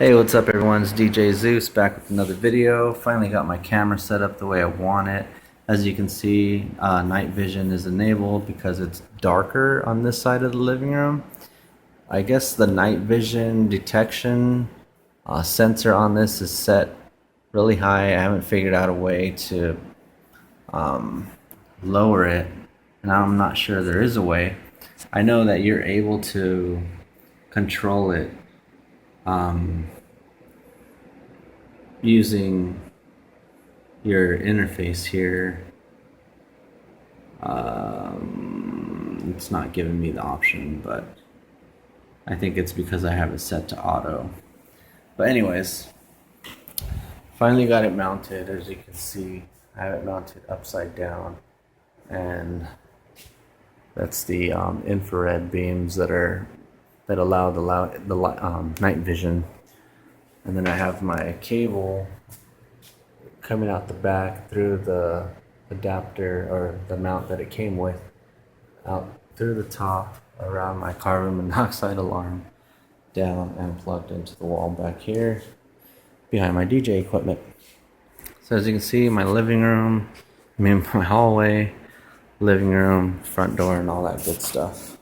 Hey, what's up everyone? It's DJ Zeus back with another video. Finally got my camera set up the way I want it. As you can see, night vision is enabled because it's darker on this side of the living room. I guess the night vision detection sensor on this is set really high. I haven't figured out a way to lower it, and I'm not sure there is a way. I know that you're able to control it using your interface here. It's not giving me the option, but I think it's because I have it set to auto. But anyways, finally got it mounted. As you can see, I have it mounted upside down, and that's the infrared beams that allow the night vision. And then I have my cable coming out the back through the adapter, or the mount that it came with, out through the top around my carbon monoxide alarm, down and plugged into the wall back here behind my DJ equipment. So as you can see, my living room, my hallway, living room, front door, and all that good stuff.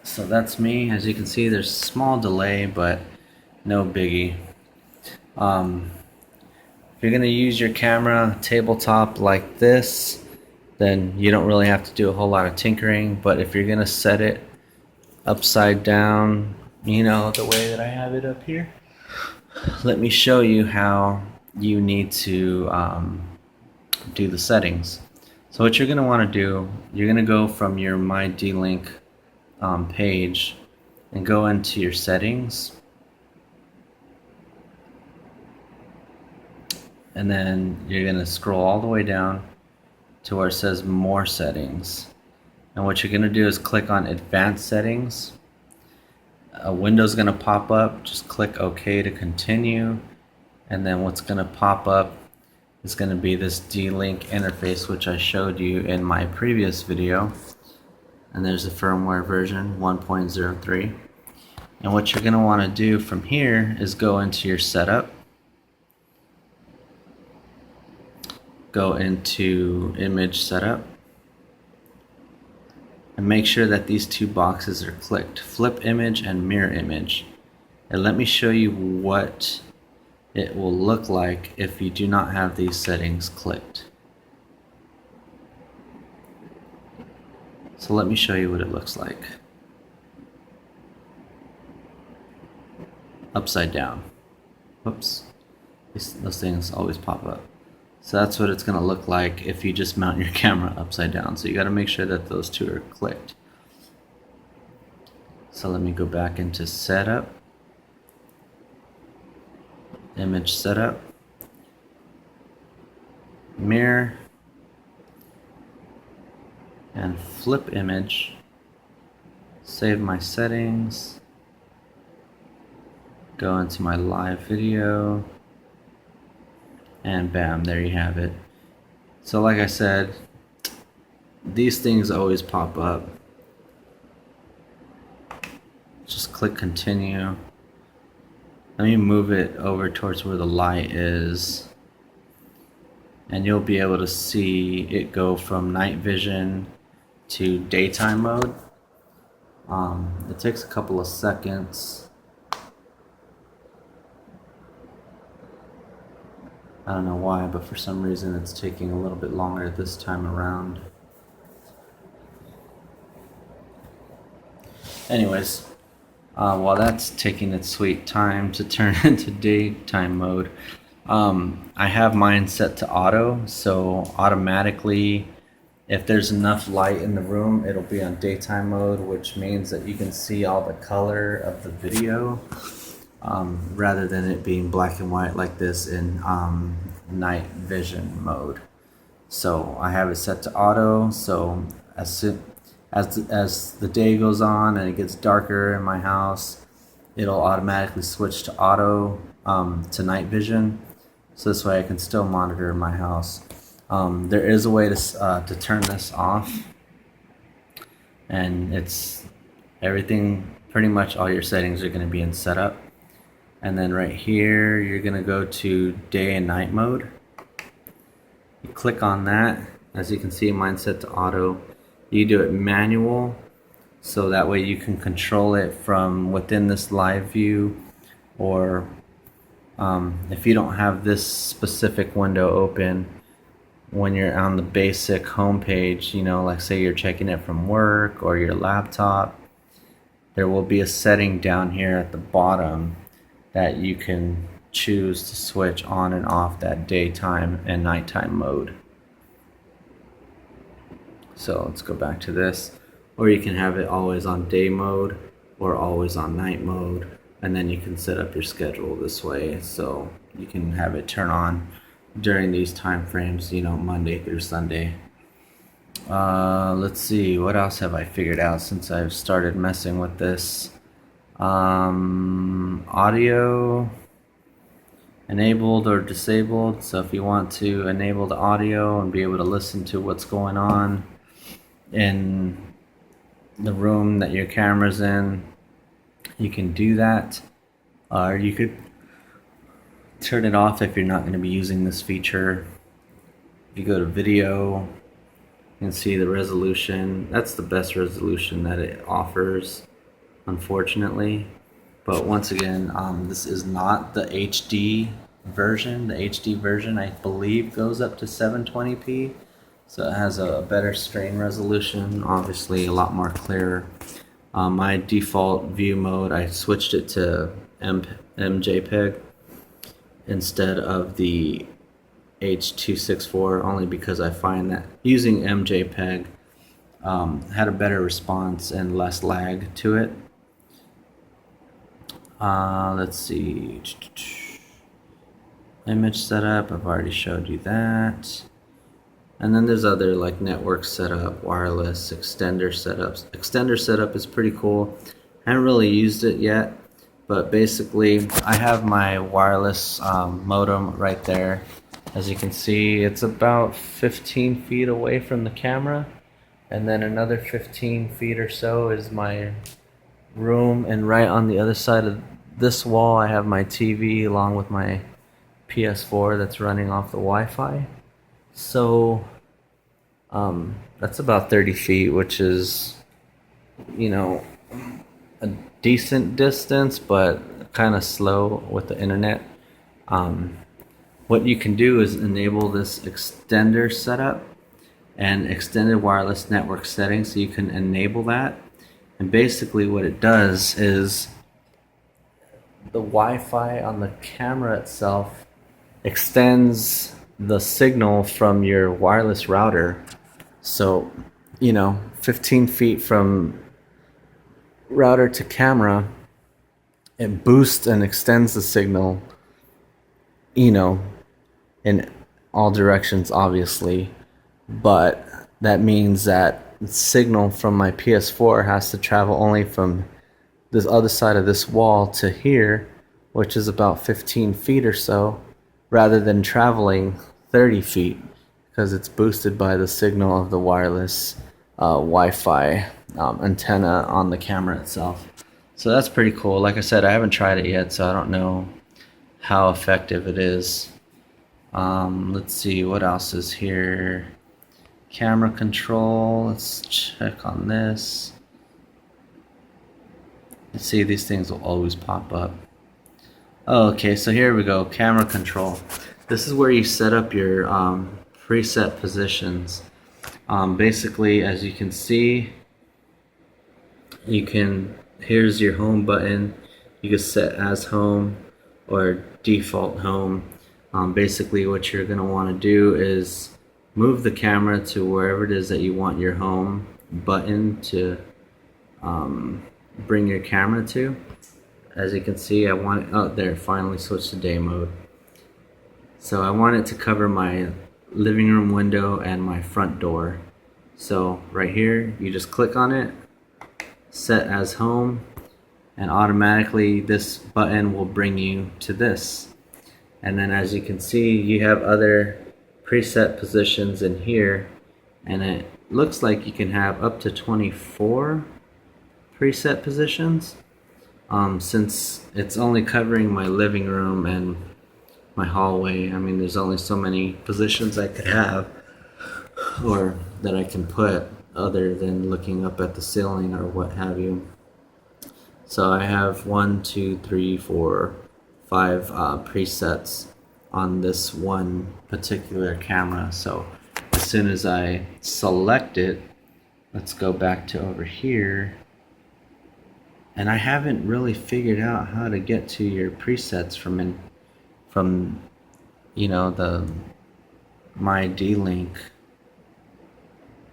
So that's me. As you can see, there's a small delay, but no biggie. If you're gonna use your camera tabletop like this, then you don't really have to do a whole lot of tinkering. But if you're gonna set it upside down, you know, the way that I have it up here, let me show you how you need to do the settings. So what you're gonna want to do, you're gonna go from your My D-Link page and go into your settings. And then you're going to scroll all the way down to where it says More Settings. And what you're going to do is click on Advanced Settings. A window's going to pop up. Just click OK to continue. And then what's going to pop up is going to be this D-Link interface, which I showed you in my previous video. And there's a firmware version 1.03. And what you're going to want to do from here is go into your setup. Go into image setup and make sure that these two boxes are clicked, flip image and mirror image. And let me show you what it will look like if you do not have these settings clicked. So let me show you what it looks like. Upside down. Whoops. Those things always pop up. So that's what it's going to look like if you just mount your camera upside down. So you got to make sure that those two are clicked. So let me go back into setup, image setup, mirror, and flip image. Save my settings, go into my live video, and bam, there you have it. So like I said, these things always pop up. Just click continue. Let me move it over towards where the light is, and you'll be able to see it go from night vision to daytime mode. It takes a couple of seconds. I don't know why, but for some reason it's taking a little bit longer this time around. Anyways, while that's taking its sweet time to turn into daytime mode, I have mine set to auto, so automatically, if there's enough light in the room, it'll be on daytime mode, which means that you can see all the color of the video. Rather than it being black and white like this in night vision mode. So I have it set to auto, so as the day goes on and it gets darker in my house, it'll automatically switch to auto, to night vision, so this way I can still monitor my house. There is a way to turn this off, and it's everything, pretty much all your settings are going to be in setup. and then right here you're gonna go to day and night mode. You click on that. As you can see, mine's set to auto. You do it manual, so that way you can control it from within this live view, or if you don't have this specific window open when you're on the basic home page, you know, like say you're checking it from work or your laptop, there will be a setting down here at the bottom that you can choose to switch on and off that daytime and nighttime mode. So let's go back to this, or you can have it always on day mode or always on night mode, and then you can set up your schedule this way, so you can have it turn on during these time frames, you know, Monday through Sunday. Let's see, what else have I figured out since I've started messing with this? Audio enabled or disabled. So if you want to enable the audio and be able to listen to what's going on in the room that your camera's in, you can do that. Or you could turn it off if you're not going to be using this feature. If you go to video, you can see the resolution. That's the best resolution that it offers, unfortunately. But once again, this is not the HD version. The HD version, I believe, goes up to 720p. So it has a better strain resolution, obviously a lot more clearer. My default view mode, I switched it to MJPEG instead of the H.264, only because I find that using MJPEG had a better response and less lag to it. Let's see. Image setup, I've already showed you that. And then there's other like network setup, wireless, extender setups. Extender setup is pretty cool. I haven't really used it yet, but basically I have my wireless modem right there. As you can see, it's about 15 feet away from the camera, and then another 15 feet or so is my room, and right on the other side of this wall I have my TV along with my PS4 that's running off the Wi-Fi. So that's about 30 feet, which is, you know, a decent distance, but kind of slow with the internet. What you can do is enable this extender setup and extended wireless network settings, so you can enable that. And basically what it does is the Wi-Fi on the camera itself extends the signal from your wireless router. So, you know, 15 feet from router to camera, it boosts and extends the signal, you know, in all directions, obviously. But that means that the signal from my PS4 has to travel only from this other side of this wall to here, which is about 15 feet or so, rather than traveling 30 feet, because it's boosted by the signal of the wireless Wi-Fi antenna on the camera itself. So that's pretty cool. Like I said, I haven't tried it yet, so I don't know how effective it is. Let's see, what else is here? Camera control, let's check on this. Let's see, these things will always pop up. Oh, okay, so here we go, camera control. This is where you set up your preset positions. Basically, as you can see, here's your home button. You can set as home or default home. Basically what you're going to want to do is move the camera to wherever it is that you want your home button to bring your camera to. As you can see, I want it, oh there, finally switched to day mode. So I want it to cover my living room window and my front door. So right here, you just click on it, set as home, and automatically this button will bring you to this. And then as you can see, you have other preset positions in here, and it looks like you can have up to 24 preset positions. Since it's only covering my living room and my hallway, I mean, there's only so many positions I could have or that I can put other than looking up at the ceiling or what have you. So I have 1, 2, 3, 4, 5 presets on this one particular camera. So as soon as I select it, let's go back to over here. And I haven't really figured out how to get to your presets from you know, the my D link.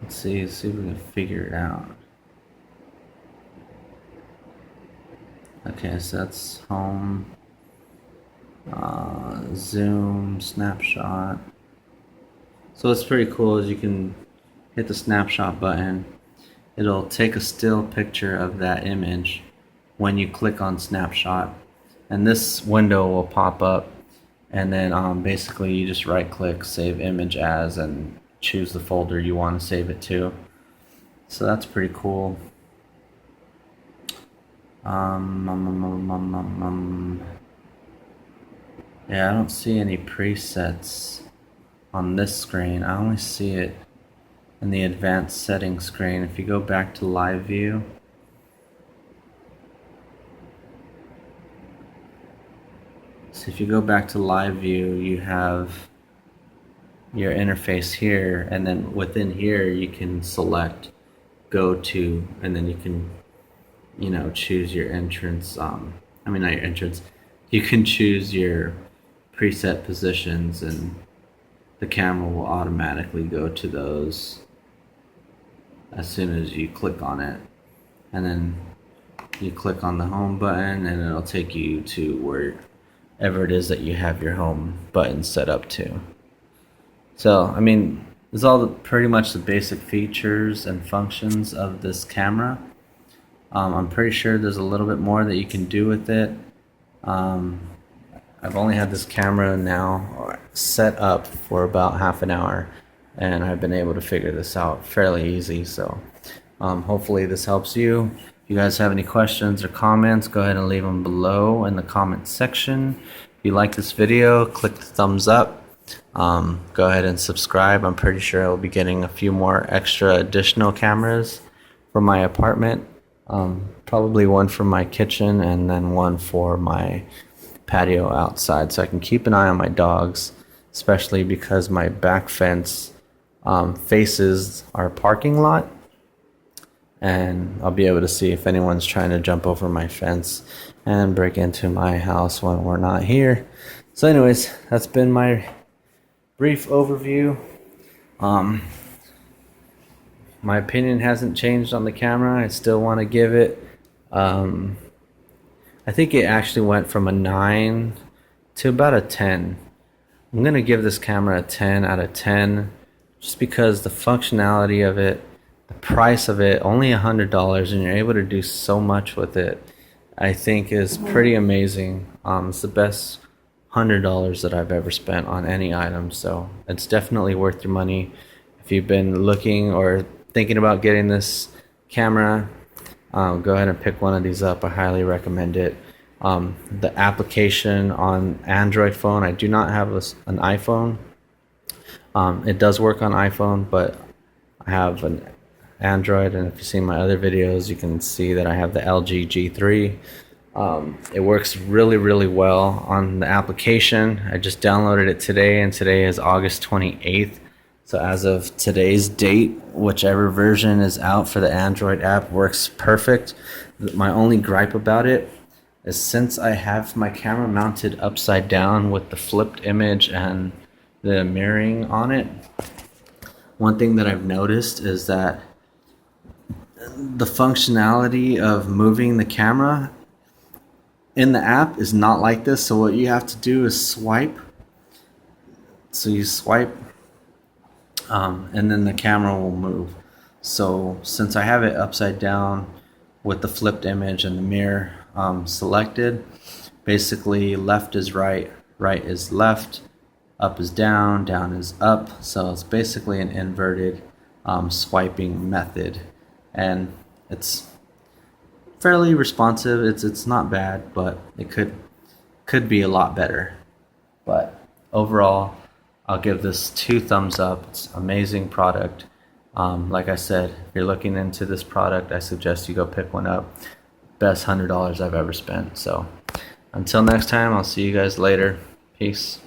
Let's see if we can figure it out. Okay, so that's home, zoom, snapshot. So what's pretty cool is you can hit the snapshot button. It'll take a still picture of that image when you click on snapshot, and this window will pop up, and then basically you just right click, save image as, and choose the folder you want to save it to. So that's pretty cool. Yeah, I don't see any presets on this screen. I only see it in the advanced settings screen. If you go back to live view, so if you go back to live view, you have your interface here, and then within here you can select go to, and then you can, you know, choose your entrance. I mean, not your entrance. You can choose your preset positions, and the camera will automatically go to those as soon as you click on it. And then you click on the home button, and it'll take you to wherever it is that you have your home button set up to. So, I mean, it's all pretty much the basic features and functions of this camera. I'm pretty sure there's a little bit more that you can do with it. I've only had this camera now set up for about half an hour, and I've been able to figure this out fairly easy. So hopefully this helps you. If you guys have any questions or comments, go ahead and leave them below in the comment section. If you like this video, click the thumbs up. Go ahead and subscribe. I'm pretty sure I'll be getting a few more extra additional cameras for my apartment. Probably one for my kitchen and then one for my patio outside, so I can keep an eye on my dogs, especially because my back fence faces our parking lot, and I'll be able to see if anyone's trying to jump over my fence and break into my house when we're not here. So anyways, that's been my brief overview. My opinion hasn't changed on the camera. I still want to give it, I think it actually went from a 9 to about a 10. I'm going to give this camera a 10 out of 10 just because the functionality of it, the price of it, only $100, and you're able to do so much with it, I think is pretty amazing. It's the best $100 that I've ever spent on any item, so it's definitely worth your money. If you've been looking or thinking about getting this camera, go ahead and pick one of these up. I highly recommend it. The application on Android phone, I do not have an iPhone. It does work on iPhone, but I have an Android, and if you've seen my other videos, you can see that I have the LG G3. It works really, really well on the application. I just downloaded it today, and today is August 28th. So as of today's date, whichever version is out for the Android app works perfect. My only gripe about it is since I have my camera mounted upside down with the flipped image and the mirroring on it, one thing that I've noticed is that the functionality of moving the camera in the app is not like this. So what you have to do is swipe. So you swipe, and then the camera will move. So since I have it upside down with the flipped image and the mirror selected, basically left is right, right is left, up is down, down is up. So it's basically an inverted swiping method, and it's fairly responsive. It's not bad, but it could be a lot better. But overall, I'll give this 2 thumbs up. It's an amazing product. Like I said, if you're looking into this product, I suggest you go pick one up. Best $100 I've ever spent. So until next time, I'll see you guys later. Peace.